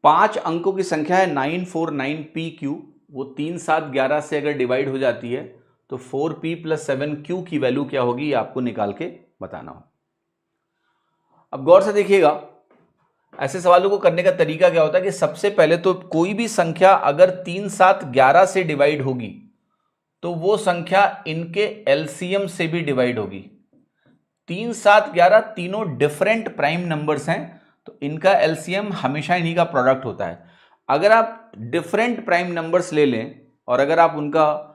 5 अंकों की संख्या है 949PQ, वो 3 7 11 से अगर डिवाइड हो जाती है तो 4P + 7Q की वैल्यू क्या होगी, ये आपको निकाल के बताना हो। अब गौर से देखिएगा, ऐसे सवालों को करने का तरीका क्या होता है कि सबसे पहले तो कोई भी संख्या अगर 3 7 11 से डिवाइड होगी तो वो संख्या इनके एलसीएम से भी डिवाइड होगी। 3 7 11 तीनों डिफरेंट प्राइम नंबर्स हैं, तो इनका एलसीएम हमेशा इन्हीं का प्रोडक्ट होता है। अगर आप डिफरेंट प्राइम नंबर्स ले लें और अगर आप उनका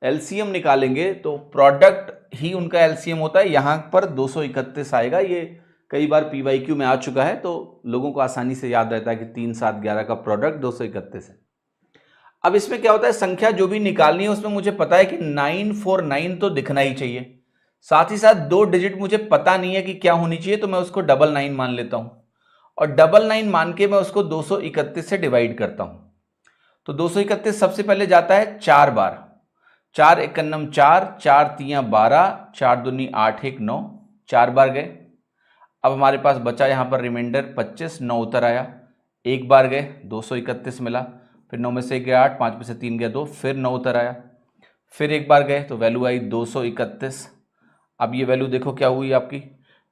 एलसीएम निकालेंगे तो प्रोडक्ट ही उनका एलसीएम होता है। यहां पर 231 आएगा। ये कई बार पीवाईक्यू में आ चुका है, तो लोगों को आसानी से याद रहता है कि 3 7 11 का प्रोडक्ट 231 है। अब इसमें क्या होता है, संख्या जो भी निकालनी है उसमें मुझे पता है कि 949 तो दिखना ही चाहिए, साथ ही साथ 2 डिजिट मुझे पता नहीं है कि क्या होनी चाहिए, तो मैं उसको 99 मान लेता हूं और 99 मान के मैं उसको 231 से डिवाइड करता हूं। तो 231 सबसे पहले जाता है 4 बार, 4 एकन्नम 4, 4 तियां 12, 4 दूनी 8 1 9, 4 बार गए। अब हमारे पास बचा यहां पर रिमाइंडर 25, 9 उतर आया, एक बार गए 231 मिला, फिर 9 में से 1 गया 8, 5 में से 3 गया 2, फिर 9 उतर आया, फिर एक बार गए तो वैल्यू आई 231। अब ये वैल्यू देखो क्या हुई आपकी,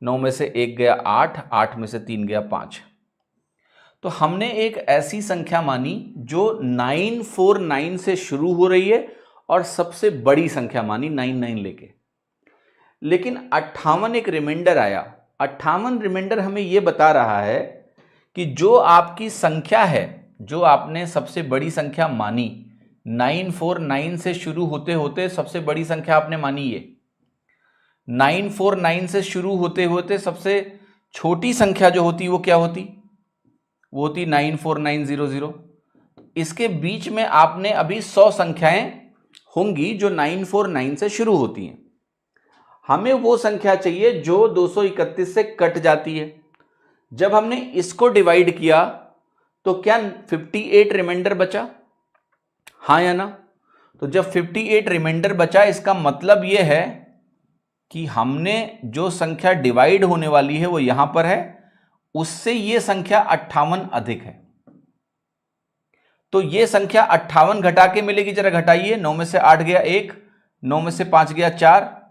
9 में से 1 गया 8, 8 में से 3 गया 5। तो हमने एक ऐसी संख्या मानी जो 949 से शुरू हो रही है और सबसे बड़ी संख्या मानी 99 लेके। लेकिन 58 एक रिमाइंडर आया। 58 रिमाइंडर हमें यह बता रहा है कि जो आपकी संख्या है, जो आपने सबसे बड़ी संख्या मानी, 949 से शुरू होते होते सबसे बड़ी संख्या आपने मानी ये 949 से शुरू होते होते सबसे छोटी संख्या जो होती वो क्या होती, वो होती 94900। इसके बीच में आपने अभी 100 संख्याएं होंगी जो 949 से शुरू होती हैं। हमें वो संख्या चाहिए जो 231 से कट जाती है। जब हमने इसको डिवाइड किया तो क्या 58 रिमाइंडर बचा, हाँ या ना? तो जब 58 रिमाइंडर बचा, इसका मतलब यह है कि हमने जो संख्या डिवाइड होने वाली है वो यहां पर है, उससे यह संख्या 58 अधिक है। तो यह संख्या 58 घटा के मिलेगी, जरा घटाइए। 9 में से 8 गया 1, 9 में से 5 गया 4,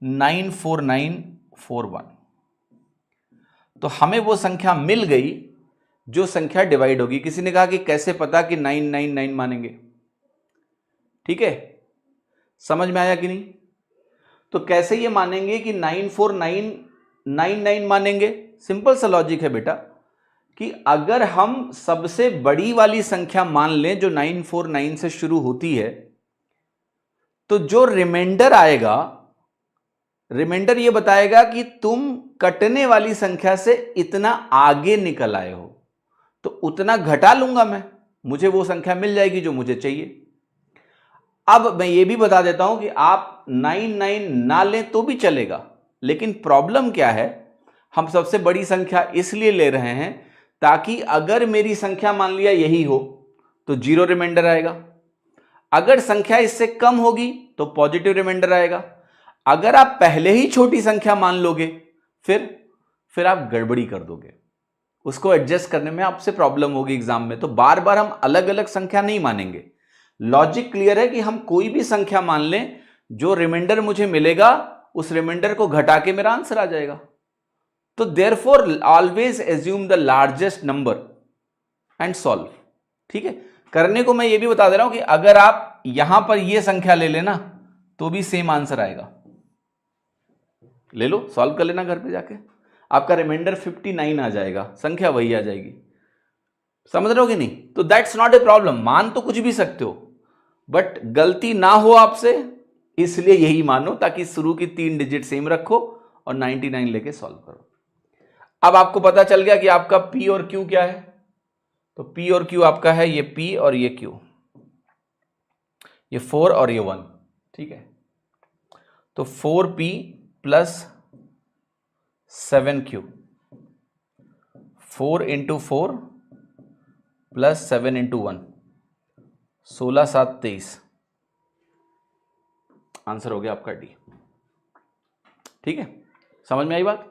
94941। तो हमें वो संख्या मिल गई जो संख्या डिवाइड होगी। किसी ने कहा कि कैसे पता कि 999 मानेंगे? ठीक है, समझ में आया कि नहीं? तो कैसे ये मानेंगे कि 94999 मानेंगे? सिंपल सा लॉजिक है बेटा कि अगर हम सबसे बड़ी वाली संख्या मान लें जो 949 से शुरू होती है, तो जो रिमाइंडर आएगा, रिमाइंडर ये बताएगा कि तुम कटने वाली संख्या से इतना आगे निकल आए हो, तो उतना घटा लूंगा मैं, मुझे वो संख्या मिल जाएगी जो मुझे चाहिए। अब मैं ये भी बता देता हूं कि आप 99 ना लें तो भी चलेगा, लेकिन प्रॉब्लम क्या है, हम सबसे बड़ी संख्या इसलिए ले रहे हैं ताकि अगर मेरी संख्या मान लिया यही हो तो 0 रिमाइंडर आएगा, अगर संख्या इससे कम होगी तो पॉजिटिव रिमाइंडर आएगा। अगर आप पहले ही छोटी संख्या मान लोगे फिर आप गड़बड़ी कर दोगे, उसको एडजस्ट करने में आपसे प्रॉब्लम होगी एग्जाम में। तो बार बार हम अलग अलग संख्या नहीं मानेंगे। लॉजिक क्लियर है कि हम कोई भी संख्या मान लें, जो रिमाइंडर मुझे मिलेगा उस रिमाइंडर को घटा के मेरा आंसर आ जाएगा। तो therefore always assume the largest number and solve. ठीक है, करने को मैं ये भी बता दे रहा हूं कि अगर आप यहां पर ये संख्या ले लेना तो भी सेम आंसर आएगा। ले लो, सॉल्व कर लेना घर पे जाके, आपका रिमाइंडर 59 आ जाएगा, संख्या वही आ जाएगी। समझ रहे हो कि नहीं? तो दैट्स नॉट ए प्रॉब्लम, मान तो कुछ भी सकते हो, बट गलती ना हो आपसे, इसलिए यही मानो, ताकि शुरू की 3 डिजिट सेम रखो और 99 लेके सॉल्व करो। अब आपको पता चल गया कि आपका P और Q क्या है। तो P और Q आपका है ये P और ये Q, ये 4 और ये 1। ठीक है, तो 4P + 7Q, 4 × 4 + 7 × 1, 16 7 23। आंसर हो गया आपका डी। ठीक है, समझ में आई बात?